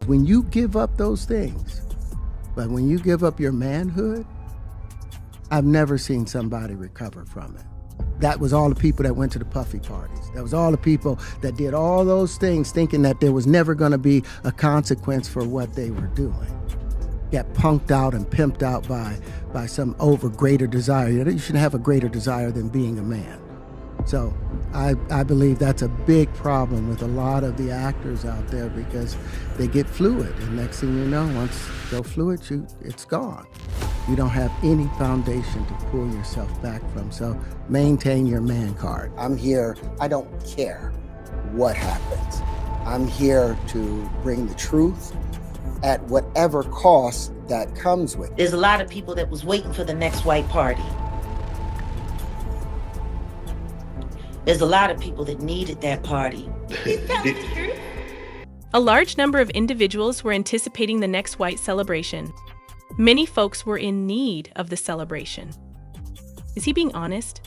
when you give up those things, but when you give up your manhood, I've never seen somebody recover from it. That was all the people that went to the puffy parties. That was all the people that did all those things thinking that there was never going to be a consequence for what they were doing. Got punked out and pimped out by some greater desire. You shouldn't have a greater desire than being a man. So I believe that's a big problem with a lot of the actors out there because they get fluid. And next thing you know, once they're fluid, it's gone. You don't have any foundation to pull yourself back from. So maintain your man card. I'm here, I don't care what happens. I'm here to bring the truth at whatever cost that comes with it. There's a lot of people that was waiting for the next white party. There's a lot of people that needed that party. A large number of individuals were anticipating the next white celebration. Many folks were in need of the celebration. Is he being honest?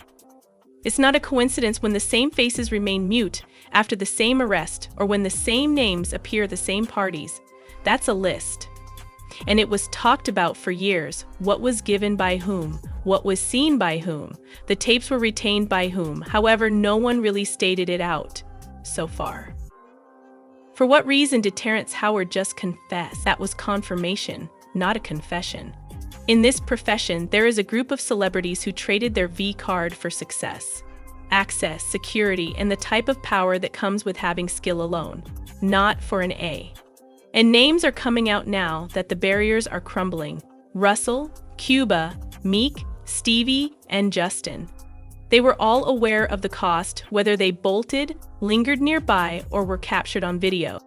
It's not a coincidence when the same faces remain mute after the same arrest or when the same names appear at the same parties. That's a list. And it was talked about for years. What was given by whom? What was seen by whom? The tapes were retained by whom? However, no one really stated it out so far. For what reason did Terrence Howard just confess? That was confirmation, not a confession. In this profession, there is a group of celebrities who traded their V card for success, access, security, and the type of power that comes with having skill alone, not for an A. And names are coming out now that the barriers are crumbling. Russell, Cuba, Meek, Stevie, and Justin. They were all aware of the cost, whether they bolted, lingered nearby, or were captured on video.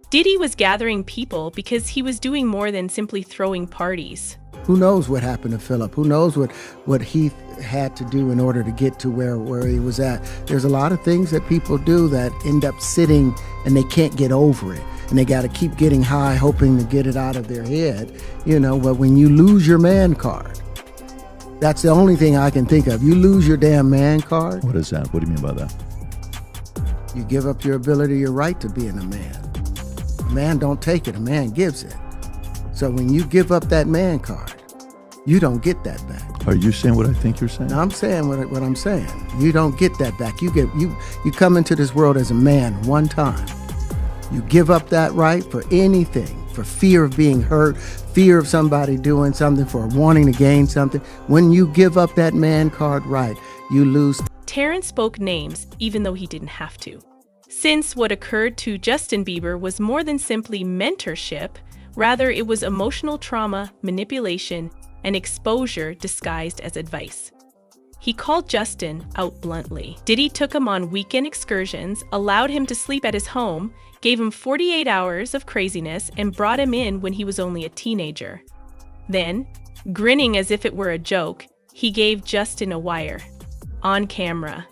Diddy was gathering people because he was doing more than simply throwing parties. Who knows what happened to Philip? Who knows what he had to do in order to get to where he was at? There's a lot of things that people do that end up sitting and they can't get over it. And they got to keep getting high, hoping to get it out of their head. But when you lose your man card, that's the only thing I can think of. You lose your damn man card. What is that? What do you mean by that? You give up your ability, your right to being a man. A man don't take it, a man gives it. So when you give up that man card, you don't get that back. Are you saying what I think you're saying? No, I'm saying what I'm saying. You don't get that back. You come into this world as a man one time. You give up that right for anything, for fear of being hurt, fear of somebody doing something, for wanting to gain something. When you give up that man card right, you lose. Terrence spoke names, even though he didn't have to. Since what occurred to Justin Bieber was more than simply mentorship, rather it was emotional trauma, manipulation, and exposure disguised as advice. He called Justin out bluntly. Diddy took him on weekend excursions, allowed him to sleep at his home, gave him 48 hours of craziness, and brought him in when he was only a teenager. Then, grinning as if it were a joke, he gave Justin a wire. On camera.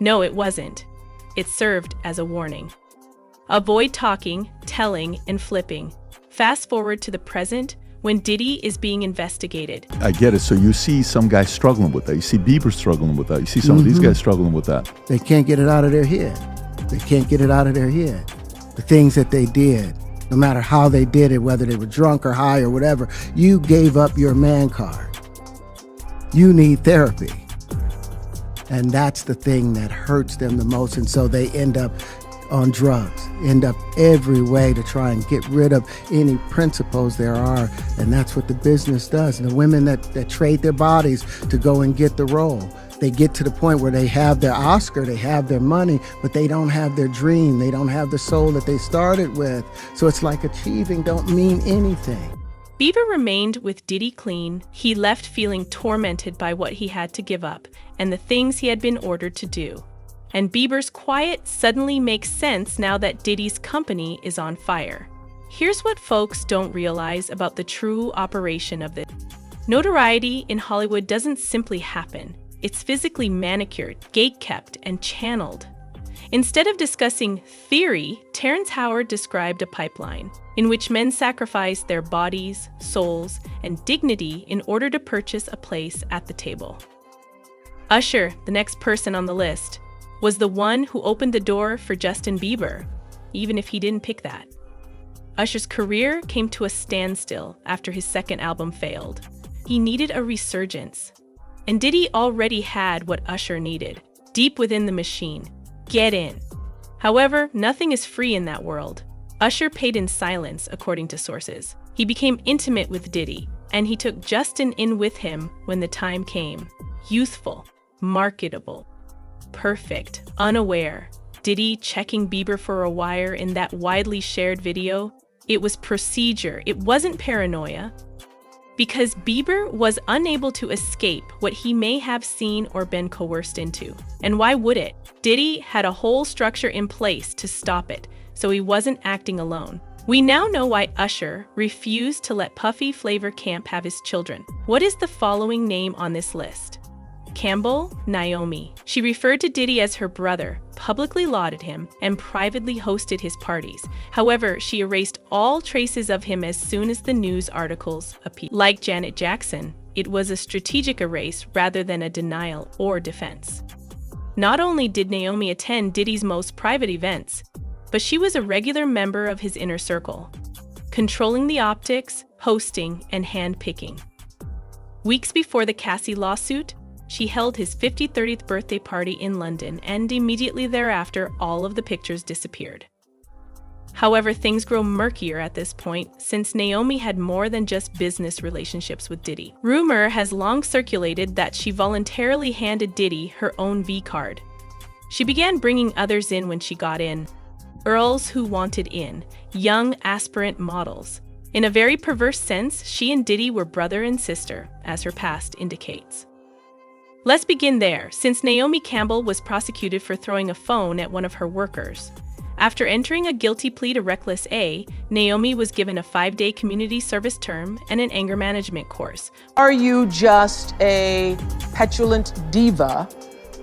No, it wasn't. It served as a warning. Avoid talking, telling, and flipping. Fast forward to the present, when Diddy is being investigated. I get it. So you see some guys struggling with that. You see Bieber struggling with that. You see some of these guys struggling with that. They can't get it out of their head. They can't get it out of their head. The things that they did, no matter how they did it, whether they were drunk or high or whatever, you gave up your man card. You need therapy. And that's the thing that hurts them the most. And so they end up on drugs, end up every way to try and get rid of any principles there are. And that's what the business does. And the women that trade their bodies to go and get the role, they get to the point where they have their Oscar, they have their money, but they don't have their dream. They don't have the soul that they started with. So it's like achieving don't mean anything. Bieber remained with Diddy clean. He left feeling tormented by what he had to give up and the things he had been ordered to do. And Bieber's quiet suddenly makes sense now that Diddy's company is on fire. Here's what folks don't realize about the true operation of this. Notoriety in Hollywood doesn't simply happen. It's physically manicured, gate-kept, and channeled. Instead of discussing theory, Terrence Howard described a pipeline in which men sacrificed their bodies, souls, and dignity in order to purchase a place at the table. Usher, the next person on the list, was the one who opened the door for Justin Bieber, even if he didn't pick that. Usher's career came to a standstill after his second album failed. He needed a resurgence. And Diddy already had what Usher needed, deep within the machine. Get in. However, nothing is free in that world. Usher paid in silence, according to sources. He became intimate with Diddy, and he took Justin in with him when the time came. Youthful, marketable, perfect, unaware. Diddy checking Bieber for a wire in that widely shared video. It was procedure, it wasn't paranoia. Because Bieber was unable to escape what he may have seen or been coerced into. And why would it? Diddy had a whole structure in place to stop it, so he wasn't acting alone. We now know why Usher refused to let Puffy Flavor Camp have his children. What is the following name on this list? Campbell Naomi. She referred to Diddy as her brother, publicly lauded him, and privately hosted his parties. However, she erased all traces of him as soon as the news articles appeared. Like Janet Jackson, it was a strategic erase rather than a denial or defense. Not only did Naomi attend Diddy's most private events, but she was a regular member of his inner circle, controlling the optics, hosting, and handpicking. Weeks before the Cassie lawsuit, she held his 53rd birthday party in London, and immediately thereafter, all of the pictures disappeared. However, things grow murkier at this point, since Naomi had more than just business relationships with Diddy. Rumor has long circulated that she voluntarily handed Diddy her own V-card. She began bringing others in when she got in. Earls who wanted in, young aspirant models. In a very perverse sense, she and Diddy were brother and sister, as her past indicates. Let's begin there, since Naomi Campbell was prosecuted for throwing a phone at one of her workers. After entering a guilty plea to Reckless A, Naomi was given a 5-day community service term and an anger management course. Are you just a petulant diva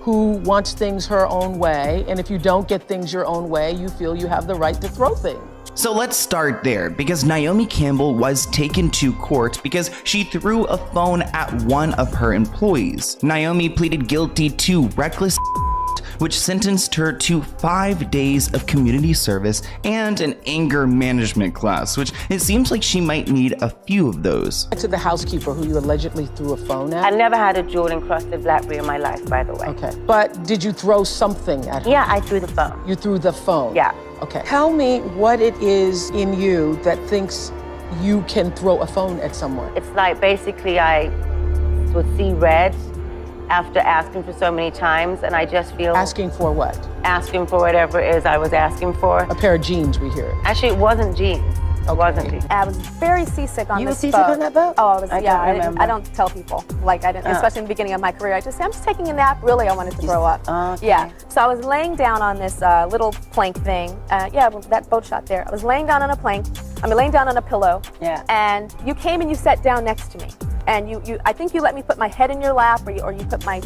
who wants things her own way, and if you don't get things your own way, you feel you have the right to throw things? So let's start there, because Naomi Campbell was taken to court because she threw a phone at one of her employees. Naomi pleaded guilty to reckless, which sentenced her to 5 days of community service and an anger management class, which it seems like she might need a few of those. To the housekeeper who you allegedly threw a phone at? I never had a Jordan-crusted BlackBerry in my life, by the way. Okay, but did you throw something at her? Yeah, I threw the phone. You threw the phone? Yeah. Okay. Tell me what it is in you that thinks you can throw a phone at someone. It's like basically I would see red after asking for so many times, and I just feel... Asking for what? Asking for whatever it is I was asking for. A pair of jeans, we hear. Actually, it wasn't jeans. It wasn't jeans. I was very seasick on this boat. You were seasick on that boat? Oh, I was, yeah. remember. I don't tell people. Like, I didn't, especially in the beginning of my career. I just say, I'm just taking a nap. Really, I wanted to throw up. Okay. Yeah. So I was laying down on this little plank thing. Yeah, that boat shot there. I was laying down on a plank. laying down on a pillow. Yeah. And you came and you sat down next to me. And I think you let me put my head in your lap, or you put my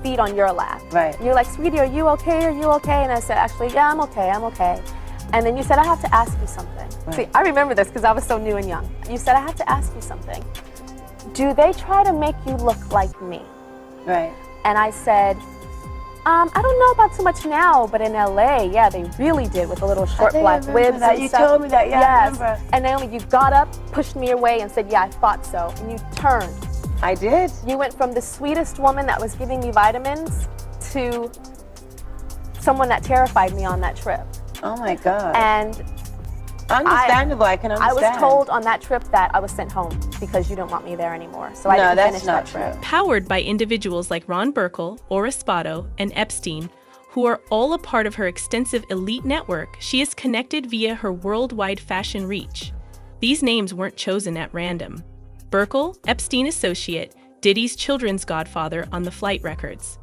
feet on your lap. Right. And you're like, sweetie, are you okay? Are you okay? And I said, actually, yeah, I'm okay. I'm okay. And then you said, I have to ask you something. Right. See, I remember this because I was so new and young. You said, I have to ask you something. Do they try to make you look like me? Right. And I said, I don't know about so much now, but in LA, yeah, they really did with the little short black wigs that. and You stuff. told me that, yeah, yes. I remember. And Naomi, you got up, pushed me away and said, yeah, I thought so. And you turned. I did. You went from the sweetest woman that was giving me vitamins to someone that terrified me on that trip. Oh my God. And understandable, I can understand. I was told on that trip that I was sent home because you don't want me there anymore. So I didn't finish that trip. Powered by individuals like Ron Burkle, Ora Spotto, and Epstein, who are all a part of her extensive elite network, she is connected via her worldwide fashion reach. These names weren't chosen at random. Burkle, Epstein associate, Diddy's children's godfather on the flight records.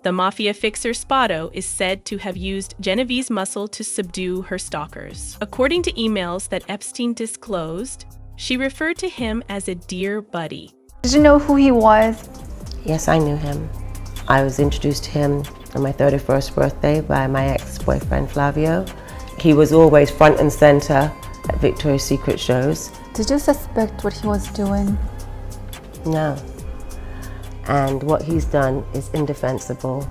The mafia fixer Spotto is said to have used Genevieve's muscle to subdue her stalkers. According to emails that Epstein disclosed, she referred to him as a dear buddy. Did you know who he was? Yes, I knew him. I was introduced to him on my 31st birthday by my ex-boyfriend Flavio. He was always front and center at Victoria's Secret shows. Did you suspect what he was doing? No. And what he's done is indefensible.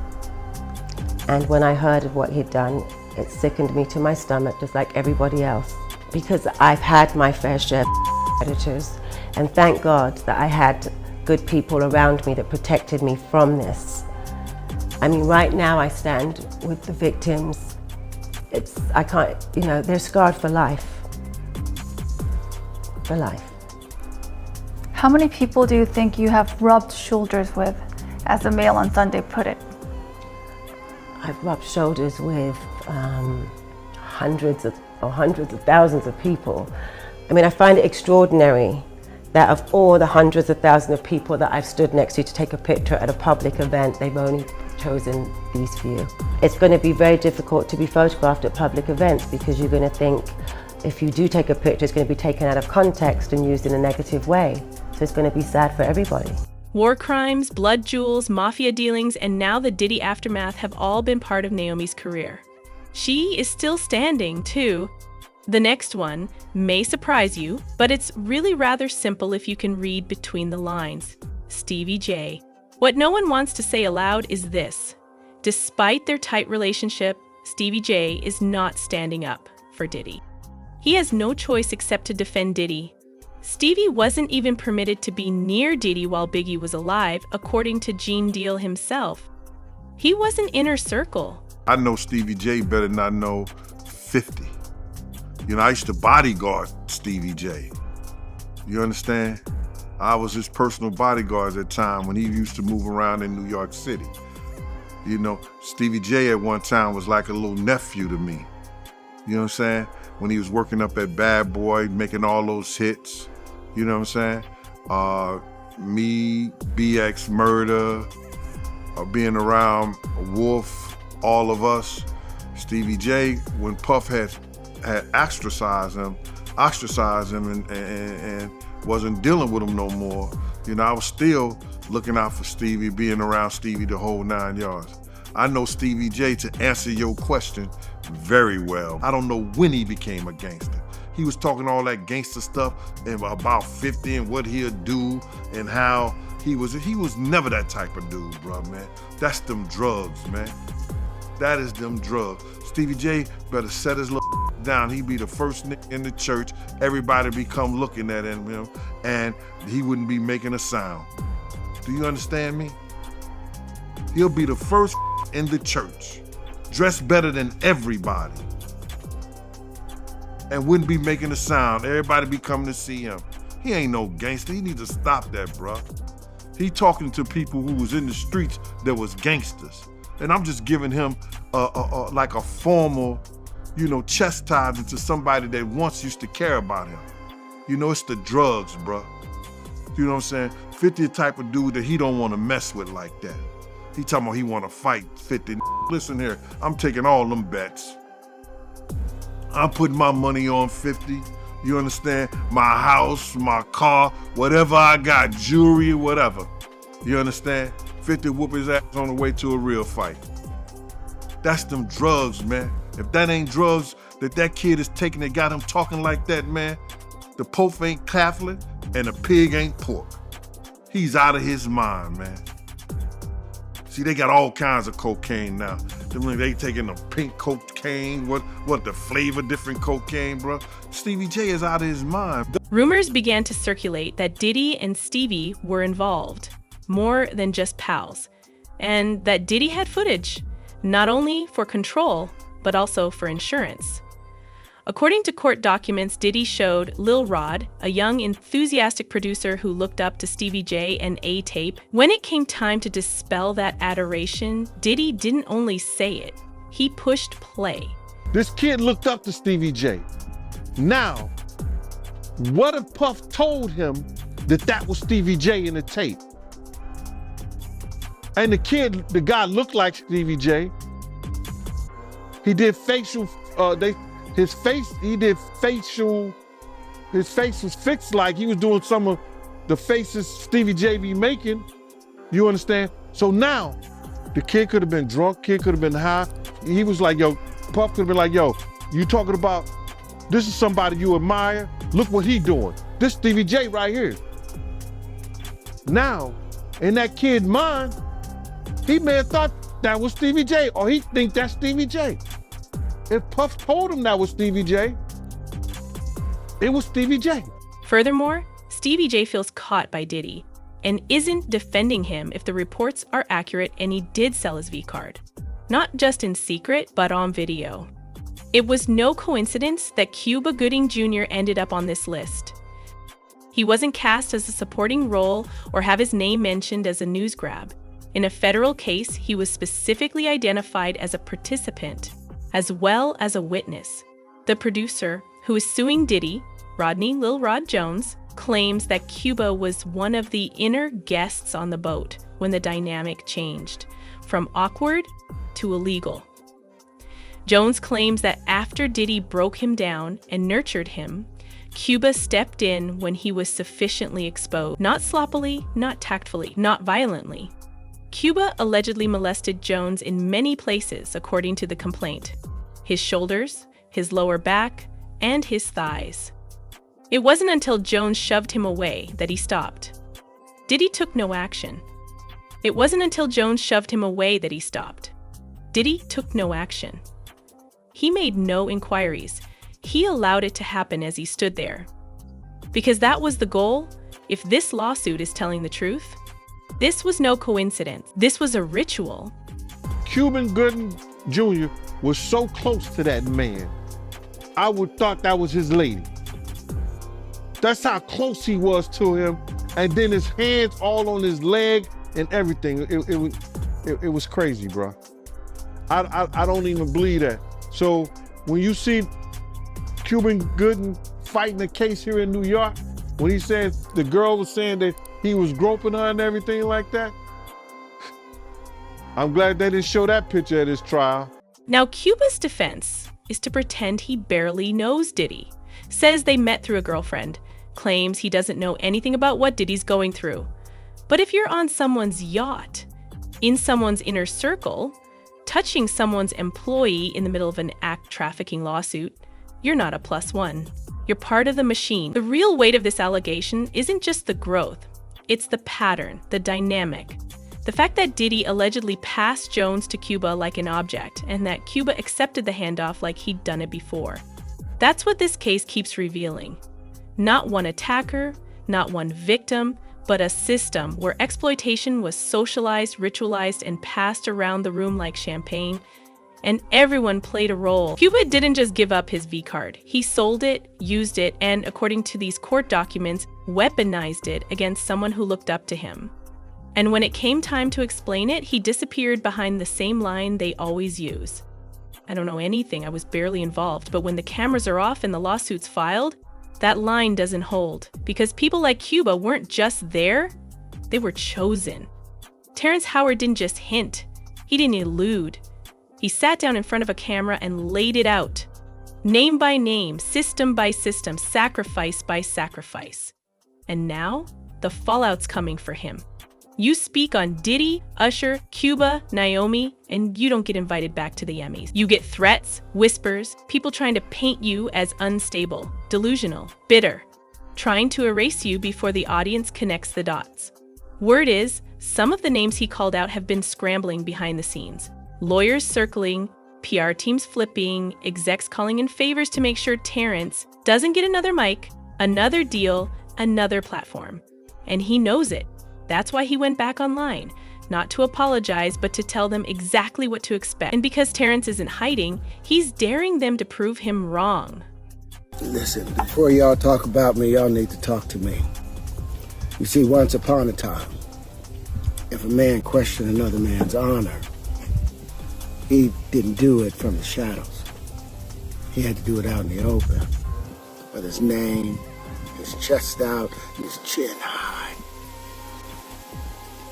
And when I heard of what he'd done, it sickened me to my stomach, just like everybody else. because I've had my fair share of predators, and thank God that I had good people around me that protected me from this. I mean, right now I stand with the victims. I can't, they're scarred for life. For life. How many people do you think you have rubbed shoulders with, as the Mail on Sunday put it? I've rubbed shoulders with hundreds of thousands of people. I mean, I find it extraordinary that of all the hundreds of thousands of people that I've stood next to take a picture at a public event, they've only chosen these few. It's going to be very difficult to be photographed at public events because you're going to think if you do take a picture, it's going to be taken out of context and used in a negative way. So it's going to be sad for everybody. War crimes, blood jewels, mafia dealings, and now the Diddy aftermath have all been part of Naomi's career. She is still standing, too. The next one may surprise you, but it's really rather simple if you can read between the lines. Stevie J. What no one wants to say aloud is this. Despite their tight relationship, Stevie J is not standing up for Diddy. He has no choice except to defend Diddy. Stevie wasn't even permitted to be near Diddy while Biggie was alive, according to Gene Deal himself. He was an inner circle. I know Stevie J better than I know 50. I used to bodyguard Stevie J. You understand? I was his personal bodyguard at the time when he used to move around in New York City. Stevie J at one time was like a little nephew to me. You know what I'm saying? When he was working up at Bad Boy, making all those hits. You know what I'm saying? Me, BX Murder, being around Wolf, all of us. Stevie J, when Puff had ostracized him and wasn't dealing with him no more, I was still looking out for Stevie, being around Stevie the whole 9 yards. I know Stevie J, to answer your question, very well. I don't know when he became a gangster. He was talking all that gangster stuff and about 50 and what he'll do and how he was never that type of dude, bro, man. That's them drugs, man. That is them drugs. Stevie J better set his little down. He'd be the first nigga in the church. Everybody be come looking at him, and he wouldn't be making a sound. Do you understand me? He'll be the first in the church, dressed better than everybody, and wouldn't be making a sound. Everybody be coming to see him. He ain't no gangster. He needs to stop that, bro. He talking to people who was in the streets that was gangsters. And I'm just giving him like a formal, chastising to somebody that once used to care about him. It's the drugs, bro. You know what I'm saying? 50 the type of dude that he don't want to mess with like that. He talking about he want to fight 50. Listen here, I'm taking all them bets. I'm putting my money on 50. You understand? My house, my car, whatever I got, jewelry, whatever. You understand? 50 whoop his ass on the way to a real fight. That's them drugs, man. If that ain't drugs that kid is taking that got him talking like that, man, the Pope ain't Catholic and the pig ain't pork. He's out of his mind, man. See, they got all kinds of cocaine now. They taking the pink cocaine, what the flavor, different cocaine, bro. Stevie J is out of his mind. Rumors began to circulate that Diddy and Stevie were involved, more than just pals, and that Diddy had footage, not only for control, but also for insurance. According to court documents, Diddy showed Lil Rod, a young, enthusiastic producer who looked up to Stevie J and A-Tape. When it came time to dispel that adoration, Diddy didn't only say it, he pushed play. This kid looked up to Stevie J. Now, what if Puff told him that was Stevie J in the tape? And the guy looked like Stevie J. He did facial, his face was fixed like he was doing some of the faces Stevie J be making. You understand? So now, the kid could have been drunk, kid could have been high. He was like, yo, Puff could have been like, yo, you talking about, this is somebody you admire? Look what he doing. This Stevie J right here. Now, in that kid's mind, he may have thought that was Stevie J, or he think that's Stevie J. If Puff told him that was Stevie J, It was Stevie J. Furthermore, Stevie J feels caught by Diddy and isn't defending him if the reports are accurate and he did sell his V card. Not just in secret, but on video. It was no coincidence that Cuba Gooding Jr. ended up on this list. He wasn't cast as a supporting role or have his name mentioned as a news grab. In a federal case, he was specifically identified as a participant, as well as a witness. The producer, who is suing Diddy, Rodney Lil Rod Jones, claims that Cuba was one of the inner guests on the boat when the dynamic changed, from awkward to illegal. Jones claims that after Diddy broke him down and nurtured him, Cuba stepped in when he was sufficiently exposed, not sloppily, not tactfully, not violently. Cuba allegedly molested Jones in many places, according to the complaint: his shoulders, his lower back, and his thighs. It wasn't until Jones shoved him away that he stopped. Diddy took no action. It wasn't until Jones shoved him away that he stopped. Diddy took no action. He made no inquiries. He allowed it to happen as he stood there. Because that was the goal. If this lawsuit is telling the truth, this was no coincidence. This was a ritual. Cuban Gooding Jr. was so close to that man. I would thought that was his lady. That's how close he was to him. And then his hands all on his leg and everything. It was crazy, bro. I don't even believe that. So when you see Cuban Gooding fighting a case here in New York, when he said the girl was saying that he was groping her and everything like that, I'm glad they didn't show that picture at his trial. Now, Cuba's defense is to pretend he barely knows Diddy, says they met through a girlfriend, claims he doesn't know anything about what Diddy's going through. But if you're on someone's yacht, in someone's inner circle, touching someone's employee in the middle of an act trafficking lawsuit, you're not a +1. You're part of the machine. The real weight of this allegation isn't just the growth, it's the pattern, the dynamic. The fact that Diddy allegedly passed Jones to Cuba like an object, and that Cuba accepted the handoff like he'd done it before. That's what this case keeps revealing. Not one attacker, not one victim, but a system where exploitation was socialized, ritualized, and passed around the room like champagne, and everyone played a role. Cuba didn't just give up his V card. He sold it, used it, and according to these court documents, weaponized it against someone who looked up to him. And when it came time to explain it, he disappeared behind the same line they always use. I don't know anything, I was barely involved, but when the cameras are off and the lawsuit's filed, that line doesn't hold, because people like Cuba weren't just there, they were chosen. Terrence Howard didn't just hint, he didn't elude. He sat down in front of a camera and laid it out. Name by name, system by system, sacrifice by sacrifice. And now, the fallout's coming for him. You speak on Diddy, Usher, Cuba, Naomi, and you don't get invited back to the Emmys. You get threats, whispers, people trying to paint you as unstable, delusional, bitter, trying to erase you before the audience connects the dots. Word is, some of the names he called out have been scrambling behind the scenes. Lawyers circling, PR teams flipping, execs calling in favors to make sure Terrence doesn't get another mic, another deal, another platform. And he knows it. That's why he went back online, not to apologize, but to tell them exactly what to expect. And because Terrence isn't hiding, he's daring them to prove him wrong. Listen, before y'all talk about me, y'all need to talk to me. You see, once upon a time, if a man questioned another man's honor, he didn't do it from the shadows. He had to do it out in the open, with his name, his chest out, and his chin high.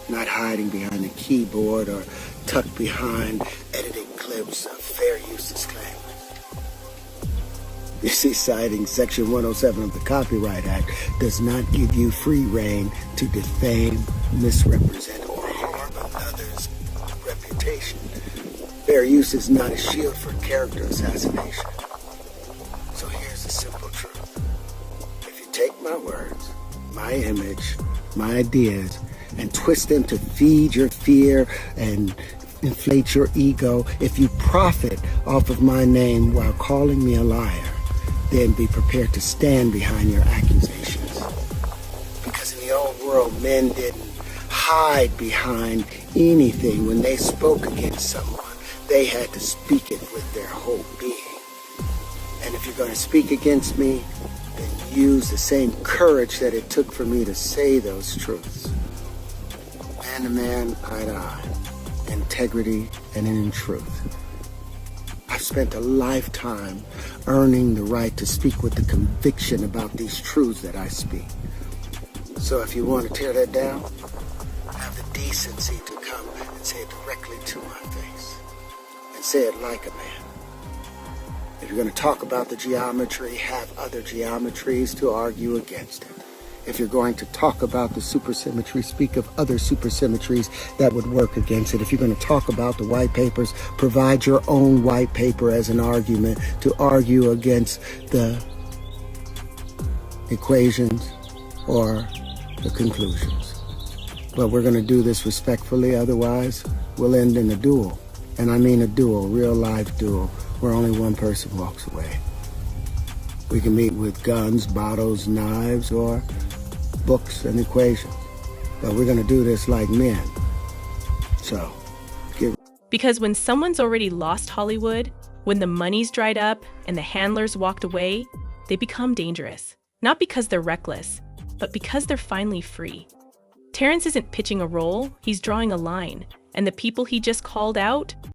Not hiding behind a keyboard or tucked behind editing clips of fair use disclaimers. You see, citing Section 107 of the Copyright Act does not give you free rein to defame, misrepresent, or harm another's reputation. Fair use is not a shield for character assassination. So here's the simple truth. If you take my words, my image, my ideas, and twist them to feed your fear and inflate your ego, if you profit off of my name while calling me a liar, then be prepared to stand behind your accusations. Because in the old world, men didn't hide behind anything. When they spoke against someone, they had to speak it with their whole being. And if you're going to speak against me, then use the same courage that it took for me to say those truths. Man to man, eye to eye, integrity and in truth. I've spent a lifetime earning the right to speak with the conviction about these truths that I speak. So if you want to tear that down, have the decency to come and say it directly to my face. And say it like a man. If you're going to talk about the geometry, have other geometries to argue against it. If you're going to talk about the supersymmetry, speak of other supersymmetries that would work against it. If you're going to talk about the white papers, provide your own white paper as an argument to argue against the equations or the conclusions. But we're going to do this respectfully, otherwise we'll end in a duel. And I mean a duel, real life duel, where only one person walks away. We can meet with guns, bottles, knives, or books and equations. But we're going to do this like men. So, Because when someone's already lost Hollywood, when the money's dried up and the handlers walked away, they become dangerous. Not because they're reckless, but because they're finally free. Terrence isn't pitching a role, he's drawing a line. And the people he just called out,